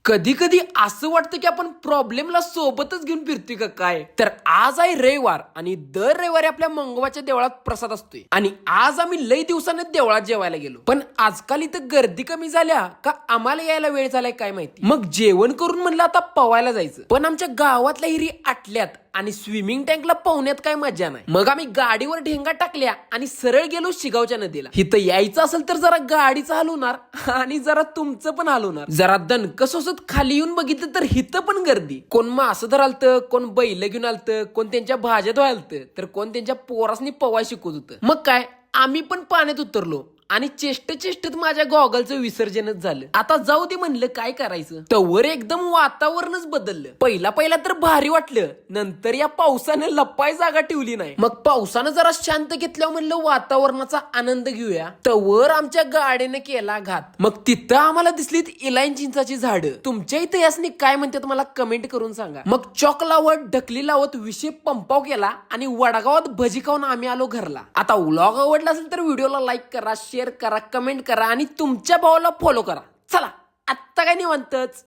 कधी कधी असं वाटतं की आपण प्रॉब्लेमला सोबतच घेऊन फिरतोय का काय. तर आज आहे रविवार आणि दर रविवारी आपल्या मंगवाच्या देवळात प्रसाद असतोय आणि आज आम्ही लई दिवसाने देवळात जेवायला गेलो. पण आजकाल इथं गर्दी कमी झाल्या का आम्हाला यायला वेळ झालाय काय माहिती. मग जेवण करून म्हणलं आता पवायला जायचं, पण आमच्या गावातल्या हिरी आटल्यात आणि स्विमिंग टँकला पोहण्यात काय मजा नाही. मग आम्ही गाडीवर ढेंगा टाकल्या आणि सरळ गेलो शिगावच्या नदीला. इथं यायचं असेल तर जरा गाडीचं हलवणार आणि जरा तुमचं पण हलवणार. जरा दणकं सोसत खाली येऊन बघितलं तर हिथं पण गर्दी. कोण मासं धरालतं, कोण बैल घेऊन आलतं, कोण त्यांच्या भाज्या धुवालतं, तर कोण त्यांच्या पोरासनी पवाय शिकवत होतं. मग काय आम्ही पण पाण्यात उतरलो आणि चेष्टेत माझ्या गॉगलचं विसर्जनच झालं. आता जाऊ दे म्हणलं काय करायचं. तवर एकदम वातावरणच बदललं. पहिला तर भारी वाटलं, नंतर या पावसानं लपाय जागा ठेवली नाही. मग पावसानं जरा शांत घेतल्यावर म्हणलं वातावरणाचा आनंद घेऊया. तवर आमच्या गाडीने केला घात. मग तिथं आम्हाला दिसलीत इलायन चिंचाची झाडं. तुमच्या इथे यासनी काय म्हणतात मला कमेंट करून सांगा. मग चॉक लावत ढकली लावत विषय पंपाव केला आणि वडगावात भजी खाऊन आम्ही आलो घरला. आता व्लॉग आवडला असेल तर व्हिडिओला लाईक करा, शेअर करा, कमेंट करा आणि तुमच्या भावाला फॉलो करा. चला आत्ता काय निवांतच.